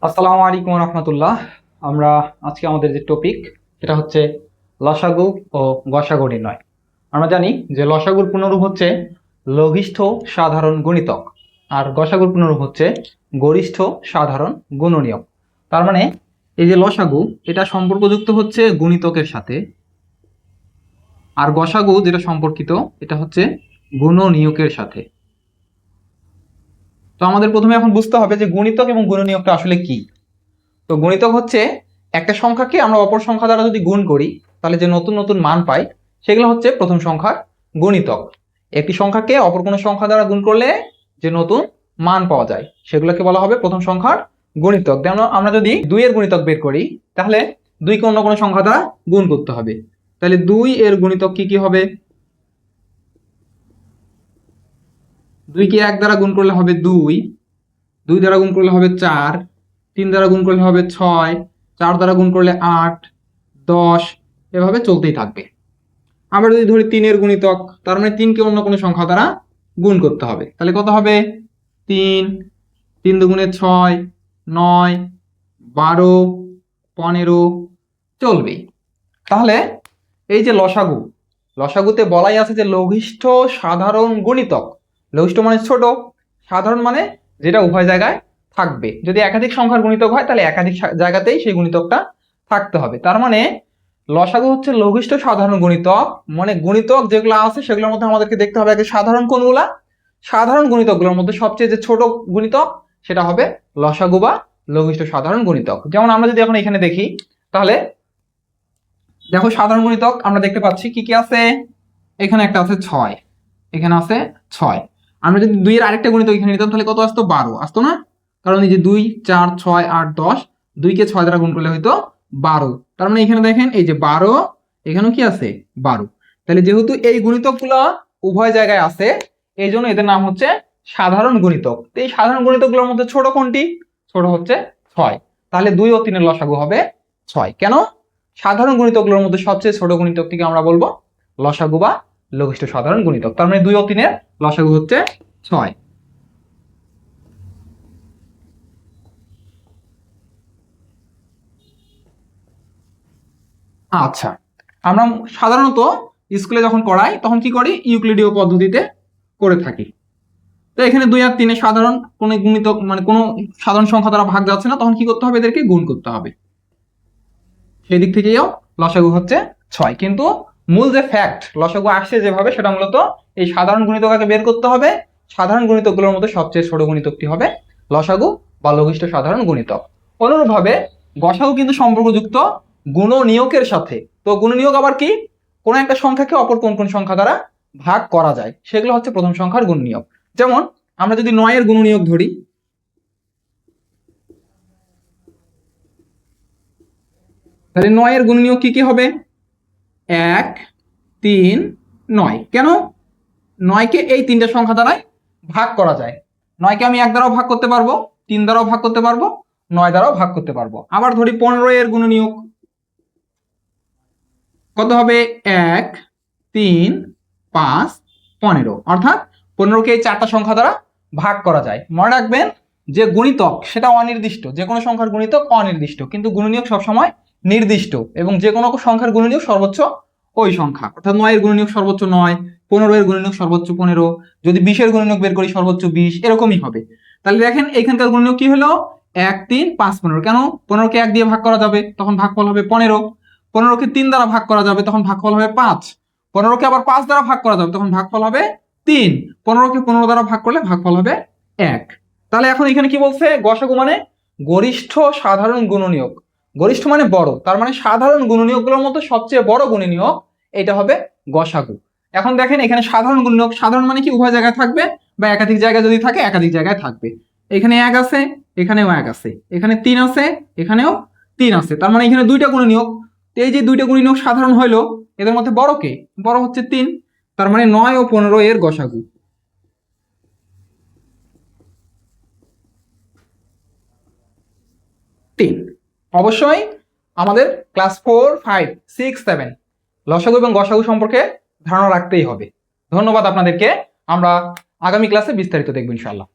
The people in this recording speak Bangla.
আসসালামু আলাইকুম রহমতুল্লাহ। আমরা আজকে আমাদের যে টপিক সেটা হচ্ছে লসাগু ও গসাগু নির্ণয়। আমরা জানি যে লসাগুর পূর্ণরূপ হচ্ছে লঘিষ্ঠ সাধারণ গুণিতক, আর গসাগুর পূর্ণরূপ হচ্ছে গরিষ্ঠ সাধারণ গুণনীয়ক। তার মানে এই যে লসাগু, এটা সম্পর্কযুক্ত হচ্ছে গুণিতকের সাথে, আর গসাগু যেটা সম্পর্কিত এটা হচ্ছে গুণনীয়কের সাথে। তো আমাদের প্রথমে এখন বুঝতে হবে যে গুণিতক এবং গুণনীয়কটা আসলে কি। তো গুণিতক হচ্ছে একটা সংখ্যাকে আমরা অপর সংখ্যা দ্বারা যদি গুণ করি তাহলে যে নতুন নতুন মান পাই সেগুলো হচ্ছে প্রথম সংখ্যার গুণিতক। একটি সংখ্যাকে অপর কোনো সংখ্যা দ্বারা গুণ করলে যে নতুন মান পাওয়া যায় সেগুলোকে বলা হবে প্রথম সংখ্যার গুণিতক। যেমন আমরা যদি 2 এর গুণিতক বের করি তাহলে 2 কে অন্য কোনো সংখ্যা দ্বারা গুণ করতে হবে। তাহলে 2 এর গুণিতক কি কি হবে? 2 কে 1 দ্বারা গুণ করলে হবে 2, 2 দ্বারা গুণ করলে হবে 4, 3 দ্বারা গুণ করলে হবে 6, 4 দ্বারা গুণ করলে 8, 10, এভাবে চলতেই থাকবে। আবার যদি ধরি 3 এর গুণিতক, তার মানে 3 কে অন্য কোনো সংখ্যা দ্বারা গুণ করতে হবে। তাহলে কত হবে? 3, 3 দুগুণে 6, 9, 12, 15 চলবেই। তাহলে এই যে লসাগু, লসাগুতে বলাই আছে যে লঘিষ্ঠ সাধারণ গুণিতক। লঘিষ্ঠ মানে ছোট, সাধারণ মানে যেটা উভয় জায়গায় থাকবে। যদি একাধিক সংখ্যার গুণিতক হয় তাহলে একাধিক জায়গাতেই সেই গুণিতকটা থাকতে হবে। তার মানে লসাগু হচ্ছে লঘিষ্ঠ সাধারণ গুণিতক, মানে গুণিতক যেগুলো আছে সেগুলোর মধ্যে আমাদেরকে দেখতে হবে আগে সাধারণ কোনগুলা। সাধারণ গুণিতকগুলোর মধ্যে সবচেয়ে যে ছোট গুণিতক সেটা হবে লসাগু বা লঘিষ্ঠ সাধারণ গুণিতক। যেমন আমরা যদি এখন এখানে দেখি তাহলে দেখো সাধারণ গুণিতক আমরা দেখতে পাচ্ছি কি কি আছে। এখানে একটা আছে 6, এখানে আছে 6। আমরা যদি 2 এর আরেকটা গুণিতক এখানে নিতাম তাহলে কত আসতো? 12 আসতো না? কারণ এই যে 2, 4, 6, 8, 10, 2 কে 6 দ্বারা গুণ করলে হয়তো 12। তার মানে এখানে দেখেন এই যে 12, এখানেও কি আছে? 12। তাহলে যেহেতু এই গুণিতকগুলো উভয় জায়গায় আছে এই জন্য এদের নাম হচ্ছে সাধারণ গুণিতক। তো এই সাধারণ গুণিতকগুলোর মধ্যে ছোট কোনটি? ছোট হচ্ছে 6। তাহলে 2 ও 3 এর লসাগু হবে 6। কেন? সাধারণ গুণিতকগুলোর মধ্যে সবচেয়ে ছোট গুণিতকটিকে আমরা বলবো লসাগু বা লঘিষ্ঠ সাধারণ গুণিতক। তার মানে 2 ও 3 এর লসাগু হচ্ছে 6। আচ্ছা, আমরা সাধারণত স্কুলে যখন পড়াই তখন কি করি? ইউক্লিডীয় পদ্ধতিতে করে থাকি। তো এখানে 2 আর 3 এর সাধারণ কোন গুণিতক মানে কোনো সাধারণ সংখ্যা দ্বারা ভাগ যাচ্ছে না, তখন কি করতে হবে? এদেরকে গুণ করতে হবে। সেই দিক থেকেও লসাগু হচ্ছে 6। কিন্তু মূল যে ফ্যাক্ট লসাগু আসছে যেভাবে সেটা মূলত এই সাধারণ গুণিতককে বের করতে হবে। সাধারণ গুণিতকগুলোর মধ্যে সবচেয়ে ছোট গুণিতকটি হবে লসাগু বা লঘিষ্ঠ সাধারণ গুণিতক। অনুরূপভাবে গসাগু কিন্তু সম্পর্কযুক্ত গুণনীয়কের সাথে। তো গুণনীয়ক আবার কি? কোন একটা সংখ্যাকে অপর কোন কোন সংখ্যা দ্বারা ভাগ করা যায় সেগুলো হচ্ছে প্রথম সংখ্যার গুণনীয়ক। যেমন আমরা যদি 9 এর গুণনীয়ক ধরি, তাহলে 9 এর গুণনীয়ক কি কি হবে? 1, 3, 9। কেন? 9 কে এই তিনটা সংখ্যা দ্বারাই ভাগ করা যায়। 9 কে আমি 1 দ্বারাও ভাগ করতে পারবো, 3 দ্বারাও ভাগ করতে পারবো, 9 দ্বারাও ভাগ করতে পারবো। আবার ধরি 15 এর গুণনীয়ক কত হবে? 1, 3, 5, 15। অর্থাৎ 15 কে এই চারটা সংখ্যা দ্বারা ভাগ করা যায়। মনে রাখবেন যে গুণিতক সেটা অনির্দিষ্ট, যে কোনো সংখ্যার গুণিতক অনির্দিষ্ট, কিন্তু গুণনীয়ক সবসময় নির্দিষ্ট, এবং যে কোনো সংখ্যার গুণনীয়ক সর্বোচ্চ ওই সংখ্যা। অর্থাৎ 9 এর গুণনীয়ক সর্বোচ্চ 9, 15 এর গুণনীয়ক সর্বোচ্চ 15, যদি 20 এর গুণনীয়ক বের করি সর্বোচ্চ 20, এরকমই হবে। তাহলে দেখেন এখানকার গুণনীয়ক কি হলো? 1, 3, 5, 15। কেন? 15 কে 1 দিয়ে ভাগ করা যাবে, তখন ভাগফল হবে 15। 15 কে 3 দ্বারা ভাগ করা যাবে, তখন ভাগফল হবে 5। 15 কে আবার 5 দ্বারা ভাগ করা যাবে, তখন ভাগফল হবে 3। 15 কে 15 দ্বারা ভাগ করলে ভাগফল হবে 1। তাহলে এখন এখানে কি বলছে? গসাগু মানে গরিষ্ঠ সাধারণ গুণনীয়ক। গরিষ্ঠ মানে বড়, তার মানে সাধারণ গুণনীয়কগুলোর মধ্যে সবচেয়ে বড় গুণনীয়ক এটা হবে গসাগু। এখন দেখেন এখানে সাধারণ গুণনীয়ক, সাধারণ মানে কি উভয় জায়গায় থাকবে, বা একাধিক জায়গায় যদি থাকে একাধিক জায়গায় থাকবে। এখানে 1 আছে, এখানেও 1 আছে, এখানে 3 আছে, এখানেও 3 আছে, তার মানে এখানে দুইটা গুণনীয়ক। এই যে দুইটা গুণনীয়ক সাধারণ হইলো, এদের মধ্যে বড় কে? বড় হচ্ছে 3। তার মানে 9 ও 15 এর গসাগু 3। অবশ্যই আমাদের ক্লাস 4, 5, 6, 7 লসাগু এবং গসাগু সম্পর্কে ধারণা রাখতেই হবে। ধন্যবাদ আপনাদেরকে। আমরা আগামী ক্লাসে বিস্তারিত দেখব ইনশাআল্লাহ।